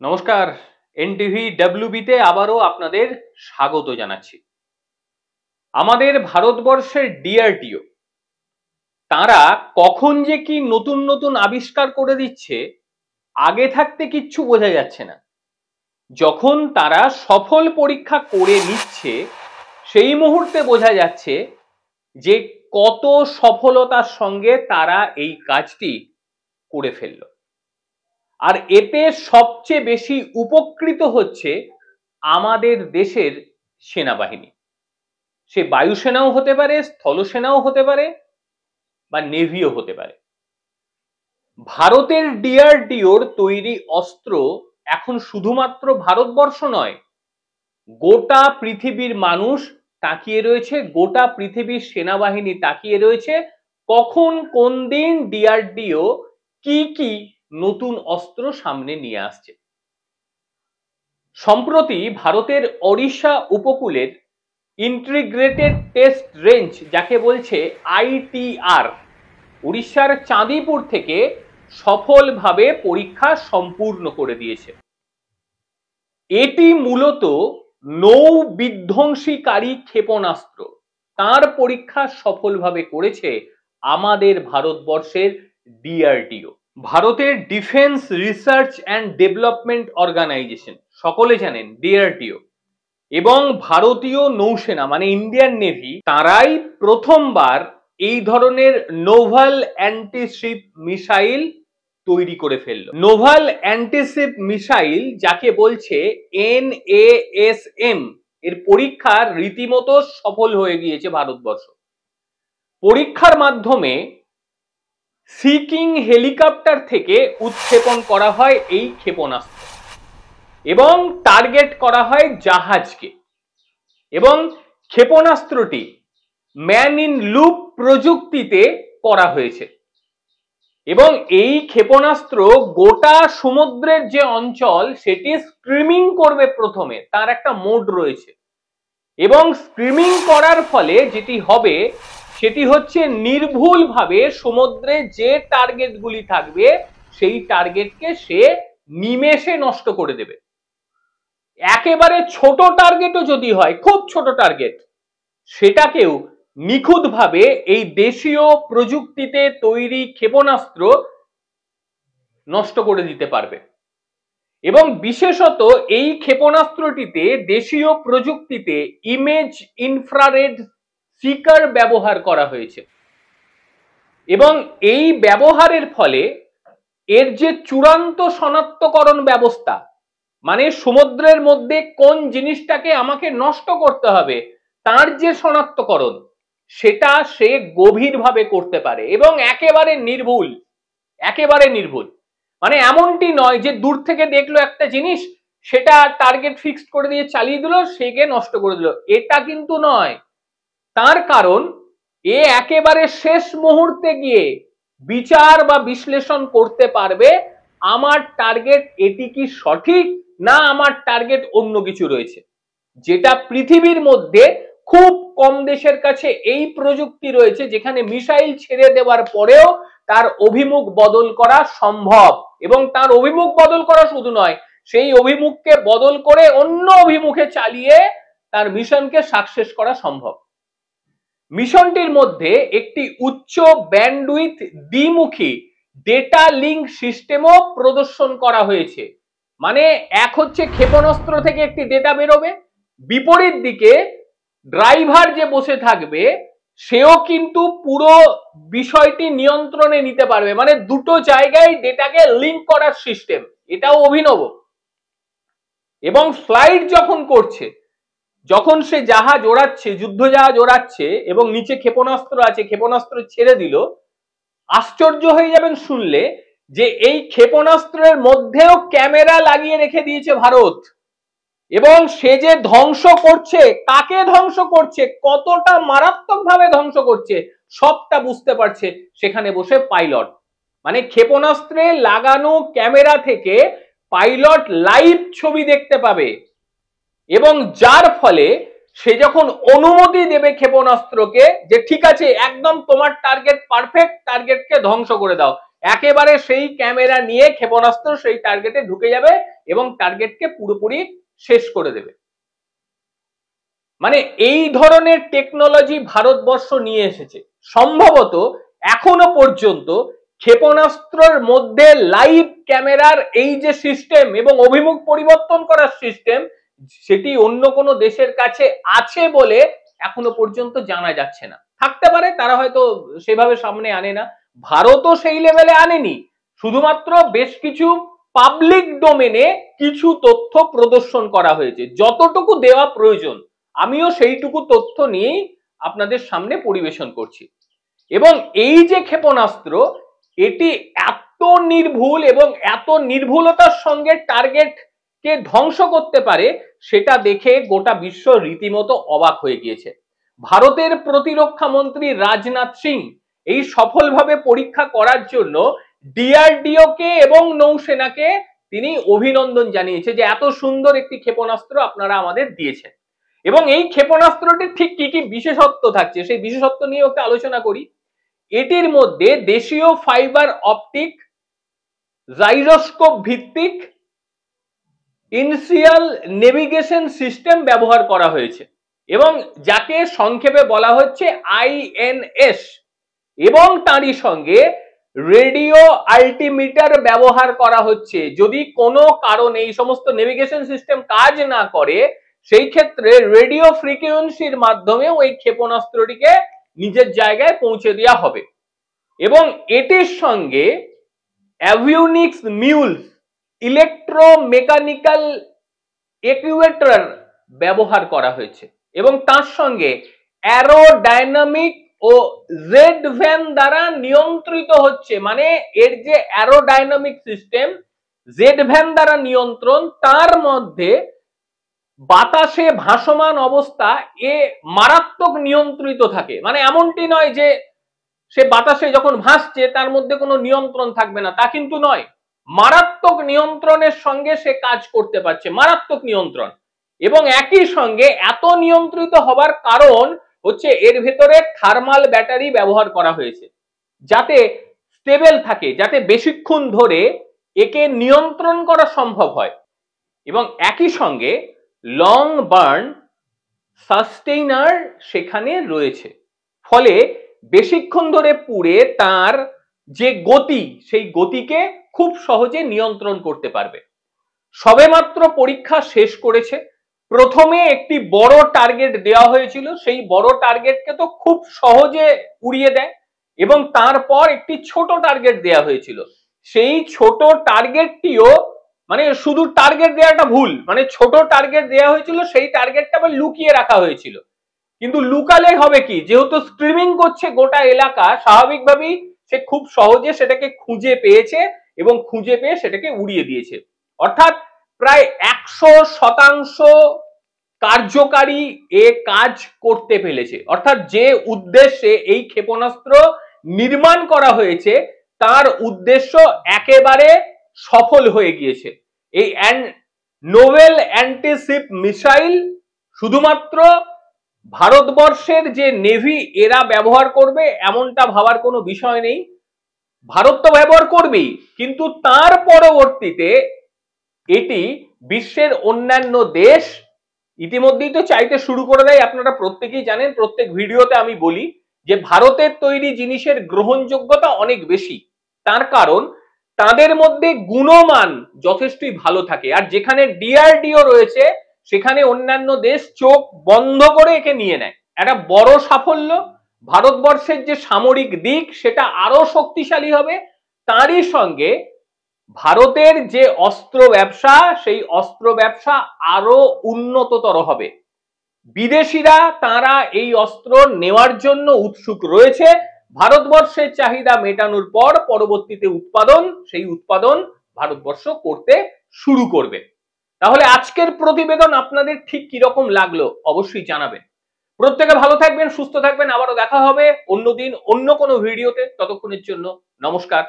নমস্কার, এনটিভি ডাব্লিউবিতে আবারও আপনাদের স্বাগত জানাচ্ছি। আমাদের ভারতবর্ষের ডিআরডিও তারা কখন যে কি নতুন নতুন আবিষ্কার করে দিচ্ছে আগে থাকতে কিচ্ছু বোঝা যাচ্ছে না। যখন তারা সফল পরীক্ষা করে নিচ্ছে সেই মুহূর্তে বোঝা যাচ্ছে যে কত সফলতার সঙ্গে তারা এই কাজটি করে ফেলল। আর এতে সবচেয়ে বেশি উপকৃত হচ্ছে আমাদের দেশের সেনাবাহিনী। সে বায়ুসেনাও হতে পারে, স্থলসেনাও হতে পারে, বা নেভিও হতে পারে। ভারতের ডিআরডিওর তৈরি অস্ত্র এখন শুধুমাত্র ভারতবর্ষ নয়, গোটা পৃথিবীর মানুষ তাকিয়ে রয়েছে, গোটা পৃথিবীর সেনাবাহিনী তাকিয়ে রয়েছে কখন কোন দিন ডিআরডিও কি নতুন অস্ত্র সামনে নিয়ে আসছে। সম্প্রতি ভারতের ওড়িশা উপকূলের ইন্টিগ্রেটেড টেস্ট রেঞ্জ, যাকে বলছে আইটিআর, উড়িষ্যার চাঁদিপুর থেকে সফলভাবে পরীক্ষা সম্পূর্ণ করে দিয়েছে। এটি মূলত নৌ বিধ্বংসীকারী ক্ষেপণাস্ত্র, তার পরীক্ষা সফলভাবে করেছে আমাদের ভারতবর্ষের ডিআরডিও। ভারতের defence research and development organisation, সকলে জানেন ডিআরডিও, এবং ভারতীয় নৌসেনা মানে ইন্ডিয়ান নেভি, তারাই প্রথমবার এই ধরনের নোভাল অ্যান্টিশিপ মিসাইল তৈরি করে ফেললো। নোভাল অ্যান্টিশিপ মিসাইল যাকে বলছে NASM, এর পরীক্ষা রীতিমতো সফল হয়ে গিয়েছে ভারতবর্ষ। পরীক্ষার মাধ্যমে সি কিং হেলিকপ্টার থেকে উৎক্ষেপণ করা হয় এই ক্ষেপণাস্ত্র এবং টার্গেট করা হয় জাহাজকে, এবং ক্ষেপণাস্ত্রটি ম্যান ইন লুপ প্রযুক্তিতে করা হয়েছে। এবং এই ক্ষেপণাস্ত্র গোটা সমুদ্রের যে অঞ্চল সেটি স্ক্রিমিং করবে প্রথমে, তার একটা মোড রয়েছে, এবং স্ক্রিমিং করার ফলে যেটি হবে সেটি হচ্ছে নির্ভুলভাবে সমুদ্রে যে টার্গেটগুলি থাকবে সেই টার্গেটকে সে নিমেষে নষ্ট করে দেবে। একেবারে ছোট টার্গেটও যদি হয়, খুব ছোট টার্গেট, সেটাকেও নিখুঁতভাবে এই দেশীয় প্রযুক্তিতে তৈরি ক্ষেপণাস্ত্র নষ্ট করে দিতে পারবে। এবং বিশেষত এই ক্ষেপণাস্ত্রটিতে দেশীয় প্রযুক্তিতে ইমেজ ইনফ্রারেড সিকার ব্যবহার করা হয়েছে, এবং এই ব্যবহারের ফলে এর যে চূড়ান্ত শনাক্তকরণ ব্যবস্থা, মানে সমুদ্রের মধ্যে কোন জিনিসটাকে আমাকে নষ্ট করতে হবে তার যে শনাক্তকরণ, সেটা সে গভীরভাবে করতে পারে এবং একেবারে নির্ভুল। একেবারে নির্ভুল মানে এমনটি নয় যে দূর থেকে দেখলো একটা জিনিস, সেটা টার্গেট ফিক্সড করে দিয়ে চালিয়ে দিল, সেকে নষ্ট করে দিল, এটা কিন্তু নয়। তার কারণ এ একেবারে শেষ মুহূর্তে গিয়ে বিচার বা বিশ্লেষণ করতে পারবে আমার টার্গেট এটি কি সঠিক না আমার টার্গেট অন্য কিছু রয়েছে, যেটা পৃথিবীর মধ্যে খুব কম দেশের কাছে এই প্রযুক্তি রয়েছে যেখানে মিসাইল ছেড়ে দেওয়ার পরেও তার অভিমুখ বদল করা সম্ভব, এবং তার অভিমুখ বদল করা শুধু নয়, সেই অভিমুখকে বদল করে অন্য অভিমুখে চালিয়ে তার মিশনকে সাকসেস করা সম্ভব। মিশনটির মধ্যে একটি উচ্চ ব্যান্ডউইথ দ্বিমুখী ডেটা লিঙ্ক সিস্টেমও প্রদর্শন করা হয়েছে। মানে এক হচ্ছে ক্ষেপণাস্ত্র থেকে একটি ডেটা বেরোবে, বিপরীত দিকে ড্রাইভার যে বসে থাকবে সেও কিন্তু পুরো বিষয়টি নিয়ন্ত্রণে নিতে পারবে, মানে দুটো জায়গায় ডেটাকে লিঙ্ক করার সিস্টেম, এটাও অভিনব। এবং ফ্লাইট যখন করছে, যখন সে জাহাজ ওড়াচ্ছে, যুদ্ধ জাহাজ ওড়াচ্ছে এবং নিচে ক্ষেপণাস্ত্র আছে, ক্ষেপণাস্ত্র ছেড়ে দিল, আশ্চর্য হয়ে যাবেন শুনলে যে এই ক্ষেপণাস্ত্রের মধ্যেও ক্যামেরা লাগিয়ে রেখে দিয়েছে ভারত, এবং সে যে ধ্বংস করছে, কাকে ধ্বংস করছে, কতটা মারাত্মকভাবে ধ্বংস করছে, সবটা বুঝতে পারছে সেখানে বসে পাইলট। মানে ক্ষেপণাস্ত্রে লাগানো ক্যামেরা থেকে পাইলট লাইভ ছবি দেখতে পাবে, এবং যার ফলে সে যখন অনুমতি দেবে ক্ষেপণাস্ত্রকে যে ঠিক আছে একদম তোমার টার্গেট পারফেক্ট, টার্গেটকে ধ্বংস করে দাও, একেবারে সেই ক্যামেরা নিয়ে ক্ষেপণাস্ত্র সেই টার্গেটে ঢুকে যাবে এবং টার্গেটকে পুরোপুরি শেষ করে দেবে। মানে এই ধরনের টেকনোলজি ভারতবর্ষ নিয়ে এসেছে। সম্ভবত এখনো পর্যন্ত ক্ষেপণাস্ত্রের মধ্যে লাইভ ক্যামেরার এই যে সিস্টেম এবং অভিমুখ পরিবর্তন করার সিস্টেম, সেটি অন্য কোনো দেশের কাছে আছে বলে এখনো পর্যন্ত জানা যাচ্ছে না। থাকতে পারে, তারা হয়তো সেভাবে সামনে আনে না। ভারতও সেই লেভেলে আনেনি, শুধুমাত্র বেশ কিছু পাবলিক ডোমেনে কিছু তথ্য প্রদর্শন করা হয়েছে, যতটুকু দেওয়া প্রয়োজন আমিও সেইটুকু তথ্য নিয়েই আপনাদের সামনে পরিবেশন করছি। এবং এই যে ক্ষেপণাস্ত্র, এটি এত নির্ভুল এবং এত নির্ভুলতার সঙ্গে টার্গেটকে ধ্বংস করতে পারে, সেটা দেখে গোটা বিশ্ব রীতিমতো অবাক হয়ে গিয়েছে। ভারতের প্রতিরক্ষা মন্ত্রী রাজনাথ সিং এই সফলভাবে পরীক্ষা করার জন্য ডিআরডিও কে এবং নৌসেনাকে তিনি অভিনন্দন জানিয়েছে যে এত সুন্দর একটি ক্ষেপণাস্ত্র আপনারা আমাদের দিয়েছেন। এবং এই ক্ষেপণাস্ত্রটির ঠিক কি কি বিশেষত্ব থাকছে সেই বিশেষত্ব নিয়ে একটু আলোচনা করি। এটির মধ্যে দেশীয় ফাইবার অপটিক জাইরোস্কোপ ভিত্তিক ইনসিয়াল নেভিগেশন সিস্টেম ব্যবহার করা হয়েছে এবং যাকে সংক্ষেপে বলা হচ্ছে আইএনএস, এবং তারই সঙ্গে রেডিও আল্টিমিটার ব্যবহার করা হচ্ছে। যদি কোনো কারণে এই সমস্ত নেভিগেশন সিস্টেম কাজ না করে, সেই ক্ষেত্রে রেডিও ফ্রিকোয়েন্সির মাধ্যমে ওই ক্ষেপণাস্ত্রটিকে নিজের জায়গায় পৌঁছে দেওয়া হবে। এবং এটির সঙ্গে অ্যাভিওনিক্স মিউলস ইলেকট্রোমেকানিক্যাল অ্যাকুয়েটর ব্যবহার করা হয়েছে এবং তার সঙ্গে অ্যারোডাইনামিক ও জেড ভ্যান দ্বারা নিয়ন্ত্রিত হচ্ছে। মানে এর যে অ্যারোডাইনামিক সিস্টেম, জেড ভ্যান দ্বারা নিয়ন্ত্রণ, তার মধ্যে বাতাসে ভাসমান অবস্থা এ মারাত্মক নিয়ন্ত্রিত থাকে। মানে এমনটি নয় যে সে বাতাসে যখন ভাসছে তার মধ্যে কোনো নিয়ন্ত্রণ থাকবে না, তা কিন্তু নয়। মারাত্মক নিয়ন্ত্রণের সঙ্গে সে কাজ করতে পারছে, মারাত্মক নিয়ন্ত্রণ। এবং একই সঙ্গে এত নিয়ন্ত্রিত হবার কারণ হচ্ছে এর ভেতরে থার্মাল ব্যাটারি ব্যবহার করা হয়েছে, যাতে স্টেবল থাকে, যাতে বেশিক্ষণ ধরে একে নিয়ন্ত্রণ করা সম্ভব হয়। এবং একই সঙ্গে লং বার্ন সাস্টেইনার সেখানে রয়েছে, ফলে বেশিক্ষণ ধরে পুড়ে তার যে গতি, সেই গতিকে খুব সহজে নিয়ন্ত্রণ করতে পারবে। সবেমাত্র পরীক্ষা শেষ করেছে। প্রথমে একটি বড় টার্গেট দেওয়া হয়েছিল, সেই বড় টার্গেটকে তো খুব সহজে উড়িয়ে দেয়, এবং তারপর একটি ছোট টার্গেট দেওয়া হয়েছিল। সেই ছোট টার্গেটটিও, মানে শুধু টার্গেট দেওয়াটা ভুল, মানে ছোট টার্গেট দেওয়া হয়েছিল, সেই টার্গেটটা আবার লুকিয়ে রাখা হয়েছিল। কিন্তু লুকালে হবে কি, যেহেতু স্ট্রিমিং করছে গোটা এলাকা, স্বাভাবিকভাবেই সে খুব সহজে সেটাকে খুঁজে পেয়েছে এবং খুঁজে পেয়ে সেটাকে উড়িয়ে দিয়েছে। অর্থাৎ প্রায় 100% কার্যকারী এ কাজ করতে ফেলেছে। অর্থাৎ যে উদ্দেশ্যে এই ক্ষেপণাস্ত্র নির্মাণ করা হয়েছে তার উদ্দেশ্য একেবারে সফল হয়ে গিয়েছে। এই নোভেল অ্যান্টিশিপ মিসাইল শুধুমাত্র ভারতবর্ষের যে নেভি এরা ব্যবহার করবে এমনটা ভাবার কোনো বিষয় নেই। ভারত তো ব্যবহার করবেই, কিন্তু তার পরবর্তীতে এটি বিশ্বের অন্যান্য দেশ ইতিমধ্যেই তো চাইতে শুরু করে দেয়। আপনারা প্রত্যেকেই জানেন, প্রত্যেক ভিডিওতে আমি বলি যে ভারতের তৈরি জিনিসের গ্রহণযোগ্যতা অনেক বেশি। তার কারণ তাদের মধ্যে গুণমান যথেষ্টই ভালো থাকে, আর যেখানে ডিআরডিও রয়েছে সেখানে অন্যান্য দেশ চোখ বন্ধ করে একে নিয়ে নেয়। একটা বড় সাফল্য। ভারতবর্ষের যে সামরিক দিক সেটা আরো শক্তিশালী হবে, তারই সঙ্গে ভারতের যে অস্ত্র ব্যবসা, সেই অস্ত্র ব্যবসা আরো উন্নততর হবে। বিদেশিরা তারা এই অস্ত্র নেওয়ার জন্য উৎসুক রয়েছে। ভারতবর্ষের চাহিদা মেটানোর পর পরবর্তীতে সেই উৎপাদন ভারতবর্ষ করতে শুরু করবে। তাহলে আজকের প্রতিবেদন আপনাদের ঠিক কিরকম লাগলো অবশ্যই জানাবেন। প্রত্যেকে ভালো থাকবেন, সুস্থ থাকবেন। আবারও দেখা হবে অন্যদিন অন্য কোনো ভিডিওতে। ততক্ষণের জন্য নমস্কার।